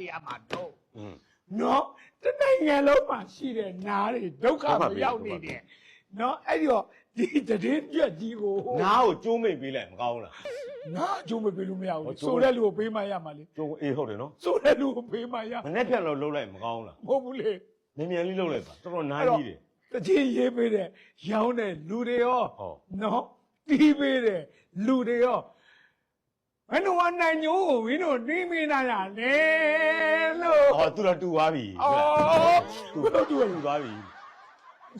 ရမှာတော့နော်တနိုင်ငံလုံးမှာရှိတဲ့နားတွေဒုက္ခမရောက်နေတယ်နော်အဲ့ဒီတော့ဒီတည်င်းပြက်ကြီးကို နားကိုကျိုးမိတ်ပေးလိုက်မကောင်းလား နားအကျိုးမပေးလို့မရဘူးဆိုတဲ့လူကိုပေးမှရမှာလေ ကျိုးအေးဟုတ်တယ်နော် ဆိုတဲ့လူကိုပေးမှရ မနေ့ဖြတ်တော့လှုပ်လိုက်မကောင်းလား မဟုတ်ဘူးလေ မြန်လေးလှုပ်လိုက်ပါတော်တော်နားကြီးတယ် တကြီးရေးပေးတယ်ရောင်းတယ်လူတွေရောနော်တီးပေးတယ်လူတွေရောဘယ်လိုဝနိုင်ညိုးကိုမင်းတို့တီးမိနာတာလေလို့ အော်သူတော့တူသွားပြီ အော်သူတော့တူ တူသွားပြီ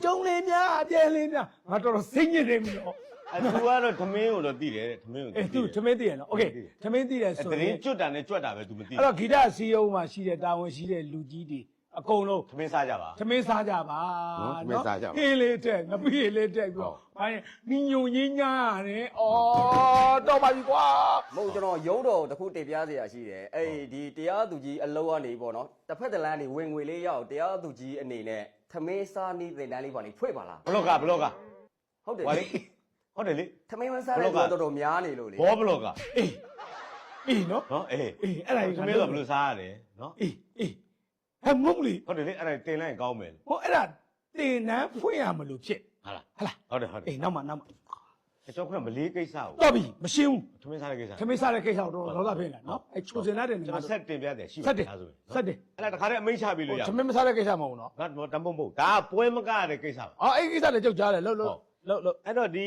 ကျုံလေးများအပြဲလေးများငါတော်တော်စိတ်ညစ်နေပြီတော့ သူကတော့သမင်းကိုတော့သိတယ်သမင်းကို အေးသူသမင်းသိရနော်โอเคသမင်းသိတယ်ဆို တရင်ကျွတ်တာနဲ့ကြွက်တာပဲ तू မသိ အဲ့တော့ဂီတစီယုံမှာရှိတဲ့တာဝန်ရှိတဲ့လူကြီးတွေအကုန်လုံး သမင်းစားကြပါ သမင်းစားကြပါနော်ဟင်းလေးတက်ငပိလေးတက်ပြီးတော့ဘာရင်ညညုံညင်းညာရတယ်ဩတော့ပါပြီကွာ မဟုတ်ကျွန်တော်ရုံးတော်တစ်ခုတင်ပြစရာရှိတယ်အဲ့ဒီတရားသူကြီးအလုံးကနေပေါ့နော်တစ်ဖက်တစ်လမ်းနေဝင်ငွေလေးရောက်တရားသူကြီးအနေနဲ့သမင်းစားနီးတင်တန်းလေးပါနေဖွင့်ပါလား ဘလော့ကဟုတ်တယ် ဟွာလေဟုတ်တယ်လေ သမင်းမစားတဲ့တော်တော်များနေလို့လေ ဘောဘလော့က အေးနော် နော်အေး အဲ့ဒါကြီး သမင်းတော့ဘယ်လိုစားရတယ်နော် အေးဟဲ့မုံလီ ဟုတ်တယ်လေအဲ့ဒါတင်လိုက်ကောင်းမယ် ဟိုအဲ့ဒါတင်နန်းဖွင့်ရမလို့ဖြစ် ဟာလား ဟလား ဟုတ်တယ် အေးနောက်မှ ကျွန်တော်ကမလေးကိစ္စကို တော့ပြီမရှင်းဘူး သမင်းစားတဲ့ကိစ္စ သမင်းစားတဲ့ကိစ္စတော့ဒေါသဖြစ်နေတာနော်အဲ့ချိုစင်တဲ့နေ ကျွန်တော်ဆက်တင်ပြတယ်ရှိ ဆက်တယ် ဒါဆိုရင် ဆက်တယ် အဲ့ဒါတခါတည်းအမိန့်ချပြီးလို့ရ သမင်းမစားတဲ့ကိစ္စမဟုတ်ဘူးနော် ငါတမုံမဟုတ်ဒါကပွဲမကရတဲ့ကိစ္စပါ အော်အဲ့ကိစ္စလည်းကြောက်ကြားတယ်လှုပ် အဲ့တော့ဒ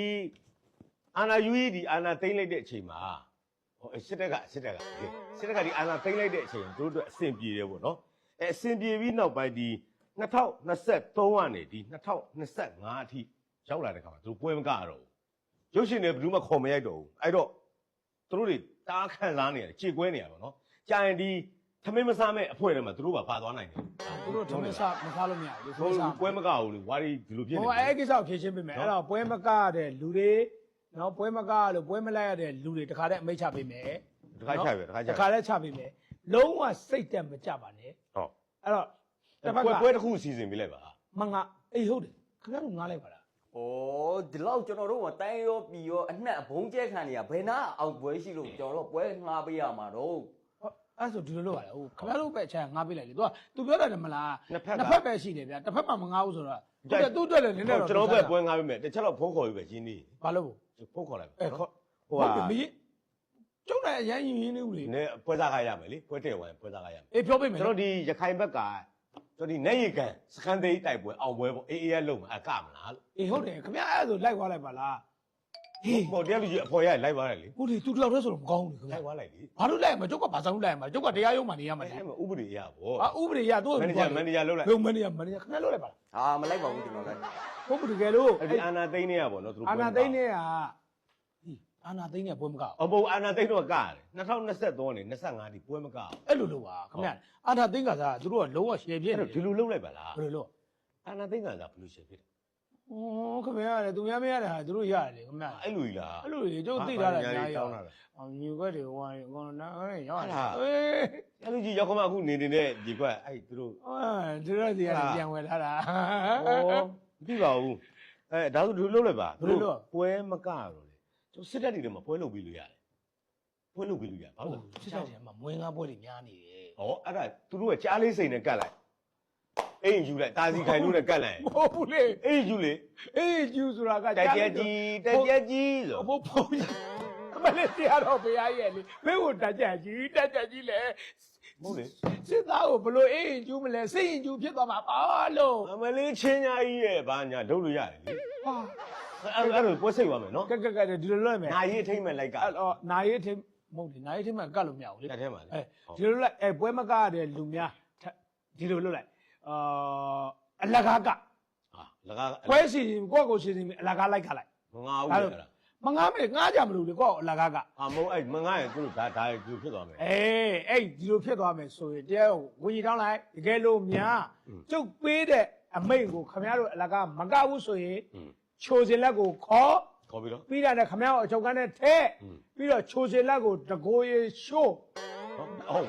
ီအာနာယူကြီးဒီအာနာသိမ့်လိုက်တဲ့အချိန်မှာဟိုစစ်တပ်ကဒီအာနာသိမ့်လိုက်တဲ့အချိန်တို့တို့အဆင်ပြေတယ်ပေါ့နော်အဲအဆင်ပြေပြီးနောက်ပိုင်းဒီ2023ကနေဒီ2025အထိရောက်လာတဲ့ခါမှာတို့ပွဲမကရတော့ဘူးရုပ်ရှင်တွေဘယ်သူမှခေါ်မရိုက်တော့ဘူးအဲ့တော့တို့တွေတားခန့်စားနေရတယ်ခြေကွဲနေရပါတော့ကြာရင်ဒီသမင်းမစားမဲ့အဖွဲ့တွေမှာတို့ပါသွားနိုင်တယ် သူတို့သမင်းစားမစားလို့မရဘူး ဟိုပွဲမကဘူးလေဝါရီဒီလိုဖြစ်နေ ဟိုအဲ့ကိစ္စကိုဖြေရှင်းပေးမယ်အဲ့တော့ပွဲမကရတဲ့လူတွေနော်ပွဲမကရလို့ပွဲမလိုက်ရတဲ့လူတွေတခါတည်းအမိတ်ချပေးမယ် တခါချပဲ တခါတည်းချပေးမယ်လုံးဝစိတ်တက်မကြပါနဲ့ ဟုတ် အဲ့တော့တစ်ဖက်က ပွဲတစ်ခုစီစဉ်ပေးလိုက်ပါ မငါအေးဟုတ်တယ်ခင်ဗျားတို့ငားလိုက်ပါလား ဩဒီလောက်ကျွန်တော်တို့ကတိုင်းရောပြည်ရောအနှက်အဘုံကျဲခံနေရဘယ်နာအောင်ပွဲရှိလို့ကျွန်တော်တို့ပွဲငှားပေးရမှာတော့ အဲ့ဆိုဒီလိုလုပ်ရတယ်ဟိုခင်ဗျားတို့ပဲအချမ်းငားပေးလိုက်လေသူကသူပြောတယ်မလားနှစ်ဖက်ပဲရှိတယ်ဗျာတစ်ဖက်မှမငားဘူးဆိုတော့သူ့အတွက်လည်းနည်းနည်းတော့ ကျွန်တော်ပဲပွဲငါပေးမယ်တစ်ချက်တော့ဖုန်းခေါ်ပြီးပဲရင်းနေ ဘာလို့ ဖုန်းခေါ်လိုက်ပါ အဲ့ခေါ် ဟိုဟာ မင်းကျုံးတယ်အရင်ရင်းနေဦးလေ နည်းပွဲစားခါရမယ်လေပွဲတဲ့ဝိုင်းပွဲစားခါရမယ် အေးပြောပေးမယ် ကျွန်တော်ဒီရခိုင်ဘက်ကကျွန်တော်ဒီနေရီကန်စကန်သေးတိုက်ပွဲအောင်ပွဲပေါ့အေးအေးရလုံးမှာအကမလား အေးဟုတ်တယ်ခင်ဗျားအဲ့ဆိုလိုက်သွားလိုက်ပါလားဟေး ဟိုတရားလူကြီးအဖော်ရလိုက်သွားတယ်လေ ဟုတ်တယ်သူတလောက်တည်းဆိုတော့မကောင်းဘူးခင် လို ဗျာ က်သွားလိုက်လေ ဘာလို့လိုက်မကျုပ်ကဘာဆောင်လိုက်မှာကျုပ်ကတရားရုံးမှာနေရမှာ အဲ့ လေ မှာဥပဒေရပေါ့ အာဥပဒေရသူ့ မန်နေဂျာလှုပ်လိုက် ဘယ်မန်နေဂျာခင်ဗျားလွတ်လိုက်ပါလား ဟာမလိုက်ပါဘူးကျွန်တော်လည်း ဟုတ်ဘူးတကယ်လို့ အဲ့ဒီအာနာသိန်းနေရပေါ့နော်သူတို့ အာနာသိန်းနဲ့ကအာနာသိန်းနဲ့ပွဲမကောက် အပေါ်အာနာသိန်းတော့ကရတယ်2023နဲ့25ဒီပွဲမကောက် အဲ့လိုလုပ်ပါခင်ဗျာအာနာသိန်းကစားသူတို့ကလုံးဝရှယ်ပြည့် အဲ့ နေ တော့ဒီလိုလုပ်လိုက်ပါလား ဘယ်လိုလုပ် အာနာသိန်းကစားဘယ်လိုရှယ်ဖြစ်တယ် ဩခင်ဗျာလေသူများမရတယ်ဟာသူတို့ရတယ်ခင်ဗျာ အဲ့လိုကြီးလား အဲ့လိုလေကျုပ်သိထားတာညားရ တော အောင် င်းတာလား အောင်ညီကွက်တွေဟိုအကောင်နာရောက်ရ အဲ့ တ ဒါ ယ်အေး အဲ့လိုကြီးရောက်ခမအခုနေတဲ့ဒီကွက်အဲ့သူတို့ သူတို့စီကနေပြန်ဝယ်လာတာ ဟောမသိပါဘူးအဲဒါဆိုဒီလိုလုပ်လိုက်ပါ ဘယ်လိုလုပ် ပွဲမကတော့လေကျွန်တော်စစ်တပ်တွေထဲမှာပွဲလုပ်ပြီးလို့ရတယ်ပွဲလုပ်ပြီးလို့ရဘာလို့ စစ်တပ်ထဲမှာမွေးငါးပွဲတွေများနေတယ် ဟောအဲ့ဒါသူတို့ကကြားလေးစိန်နဲ့ကတ်လိုက်အိမ်ယူလိုက်တာစီခိုင်လို့နဲ့ကတ်လိုက် မဟုတ်ဘူးလေ အိမ်ယူလေ အေးကျူဆိုတာက တက်ကြကြီးဆို ဘုန်းကြီးအမလေးတရားတော်ဘုရားရဲ့လေဘယ်ကိုတက်ကြကြီးလေ မဟုတ်လေ စစ်သားကိုဘလို့အေးကျူးမလဲစိတ်ရင်ကျူးဖြစ်သွားမှာပါလို့ အမလေးချင်းညာကြီးရဲ့ဘာညာဒုတ်လို့ရတယ်လေ ဟာ အဲ့လိုပွဲစိတ်သွားမယ်နော် ကဲဒီလိုလုပ်မယ် နာရီအထိမ့်မဲ့လိုက်က အဲ့တော့နာရီထင်းမဟုတ်တယ်နာရီထင်းမှကတ်လို့မရဘူးလေ တက်ထဲမှာလေ ဒီလိုလိုက်ပွဲမကရတဲ့လူများဒီလိုလုပ်လိုက်အလကားက ဟာလကား ပွဲစီကိုယ့်ကိုစီစဉ်ပြီးအလကားလိုက်ကလိုက် ငါဦးလေအဲ့ဒါ မငားမယ်ငားကြမလို့လေကိုယ့်အလကားက အာမဟုတ်အဲ့မငါ့ရဲ့သူတို့ဒါဒီလိုဖြစ်သွားမယ် အဲ့ဒီလိုဖြစ်သွားမယ်ဆိုရင်တရားကိုဝင်ကြီးတောင်းလိုက်တကယ်လို့များကျုပ်ပေးတဲ့အမိန့်ကိုခမရတို့အလကားမကဘူးဆိုရင်ချိုစင်လက်ကိုခေါ် ခေါ်ပြီးတော့ ပြီးတာနဲ့ခမရတို့အချုပ်ကန်းနဲ့ထဲပြီးတော့ချိုစင်လက်ကိုတကိုးရေရှိုး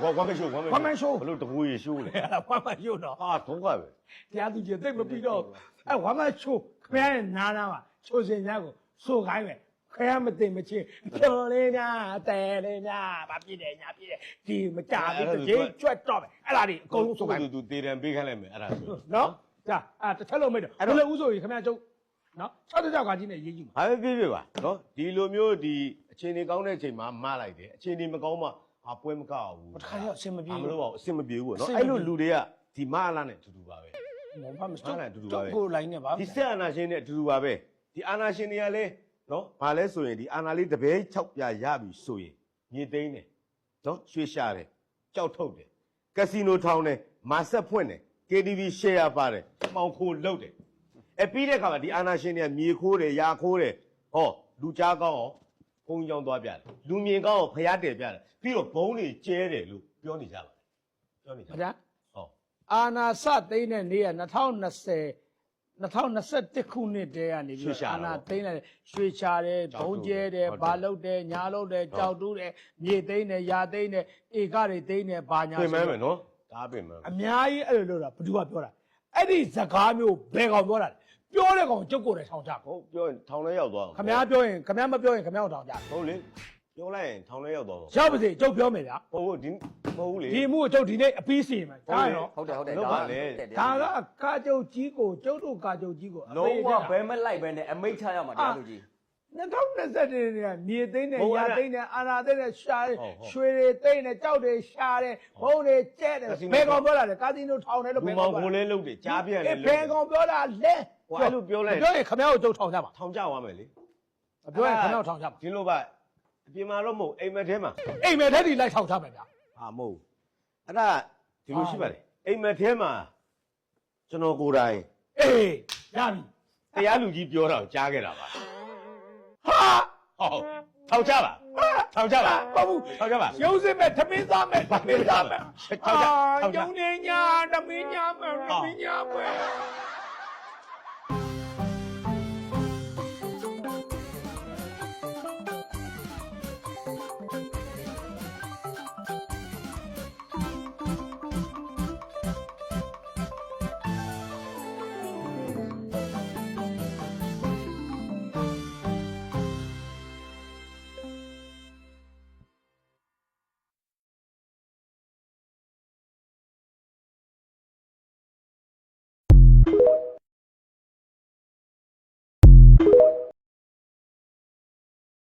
ဟုတ်ဝမ်းမရှိုး ဝမ်းမရှိုး ဘလို့တကူရေရှိုးလေ အဲ့ဒါဝမ်းမရှိုးတော့ ဟာဒုက္ခပဲ တရားသူကြီးသိမ့်မပြီးတော့အဲ့ဝမ်းမရှိုးခမရရဲ့နားမှာချိုစင်လက်ကိုစိုးခိုင်းမယ်ခ ခဲမသိမချင်းပြောလေးများတဲလေးများဘာဖြစ်တယ်ညာဖြစ်တယ်ဒီမကြဘူးတကြီးကြွက်တော့မယ်အဲ့ဒါတွေအကုန်လုံးဆိုခိုင်း သူတေတံပေးခိုင်းလိုက်မယ်အဲ့ဒါဆို နော်ကြာတစ်ချက်လုံးမိတ်တော့ဘယ်လိုဥဆိုရင်ခင်ဗျားကျုပ်နော်66ကကြီးနဲ့ရေးကြည့်ပါ ဟာပြပြပါနော်ဒီလိုမျိုးဒီအခြေအနေကောင်းတဲ့အချိန်မှာမလိုက်တယ်အခြေအနေမကောင်းမှပွဲမကောက်ဘူး တခါတော့အဆင်မပြေ မ ဘူး လို့ပါဘူးအဆင်မပြေဘူးပေါ့နော်အဲ့လိုလူတွေကဒီမအလားနဲ့အတူတူပါပဲ ဘာမစတော့ကိုလိုင်းနဲ့ပါ ဒီဆက်အာနာရှင်နဲ့အတူတူပါပဲဒီအာနာရှင်တွေကလည်းနော်ဘာလဲဆိုရင်ဒီအာနာလေးတပည့်6ပြရပြီဆိုရင်မြေသိမ်းတယ်နော်ရွှေရှာတယ်ကြောက်ထုတ်တယ်ကက်စီနိုထောင်းတယ်မာဆက်ဖွင့်တယ် KTV share ပါတယ်မှောင်ခိုလုပ်တယ်ပြီးတဲ့အခါမှာဒီအာနာရှင်တွေကမြေခိုးတယ်ရာခိုးတယ်ဟောလူကြားကောင်းအောင်ဘုံကြောင်သွားပြတယ်လူမြင်ကောင်းအောင်ဖျားတယ်ပြတယ်ပြီးတော့ဘုံတွေကျဲတယ်လို့ပြောနေကြပါတယ်ပြောနေကြ ဗျာ ဟော အာနာစသိန်းတဲ့နေ့က2021ခုနှစ်တည်းကနေပြီးအာနာသိန်းလိုက်ရွှေချတယ်ဘုံကျဲတယ်ဘာလုပ်တယ်ညာလုပ်တယ်ကြောက်တူးတယ်မြေသိန်းတယ်ရာသိန်းတယ်ဧကတွေသိန်းတယ်ဘာညာ ပြင်မဲမယ်နော်ဒါပြင်မဲ အများကြီးအဲ့လိုလုပ်တာဘယ်သူကပြောတာအဲ့ဒီစကားမျိုးဘယ်ကောင်ပြောတာလဲပြောတဲ့ကောင်ကျုပ်ကိုယ်တိုင်ထောင်ကြ ဟုတ်ပြောရင်ထောင်ထဲရောက်သွား ခမားပြောရင်ခမားမပြောရင်ခမားကိုထောင်ကြ ဟုတ်လေပြောလိုက်ရင်ထောင်ထဲရောက်သွားတော့ ရောက်ပါစေကျုပ်ပြောမယ်ဗျာ ဟုတ်ဒီမဟုတ်လေ ဒီမှုကိုကျုပ်ဒီနေ့အပြီးစီရင်မယ်ဒါရနော် ဟုတ်တယ်ဟုတ်တယ် လောက်ပါလေ ဒါကကာကျုပ်ကြီးကိုကျုပ်တို့ကာကျုပ်ကြီးကို လုံးဝဘဲမလိုက်ပဲနဲ့အမိတ်ချရမှာတရားသူကြီး 2021ကမြေသိန်းနဲ့ရာသိန်းနဲ့အာနာသိန်းနဲ့ရှာတယ်ရွှေတွေသိန်းနဲ့ကြောက်တွေရှာတယ်ဘုံတွေကျဲတယ်ဘယ်ကောင်ပြောတာလဲကာစီနိုထောင်တယ်လို့ လူ ဘယ် မော ကောင် င် ပြော ကိုလဲလုပ်တယ်ကြားပြက်လဲ ဘယ်ကောင်ပြောတာလဲ ဟိုအဲ့လိုပြောလိုက် ပြောရင်ခမ ्या ကိုကျုပ်ထောင်ကြပါ ထောင်ကြသွားမယ်လေ ပြောရင်ခမ ्या ကိုထောင်ကြပါ ဒီလိုပါအပြင်မှာတော့မဟုတ်အိမ်မက်ထဲမှာ အိမ်မဲထဲဒီလိုက်ထောင်ကြမယ်ဗျာ ဟာမဟုတ်အဲ့ဒါဒီလိုရှိပါလေအိမ်မက်ထဲမှာကျွန်တော်ကိုယ်တိုင် အေးရပြီ တရားလူကြီးပြောတာကိုကြားခဲ့တာပါ ဟာ ဟုတ်ထောင်ကြပါထောင်ကြပါ ဘာဘူး ထောင်ကြပါ ရုပ်စစ်မဲ့သမင်းသားမဲ့သမင်းသားမဲ့ ထောင်ကြထောင်ကြ ကျုံနေညာသမင်းညာမဲ့သမင်းညာမဲ့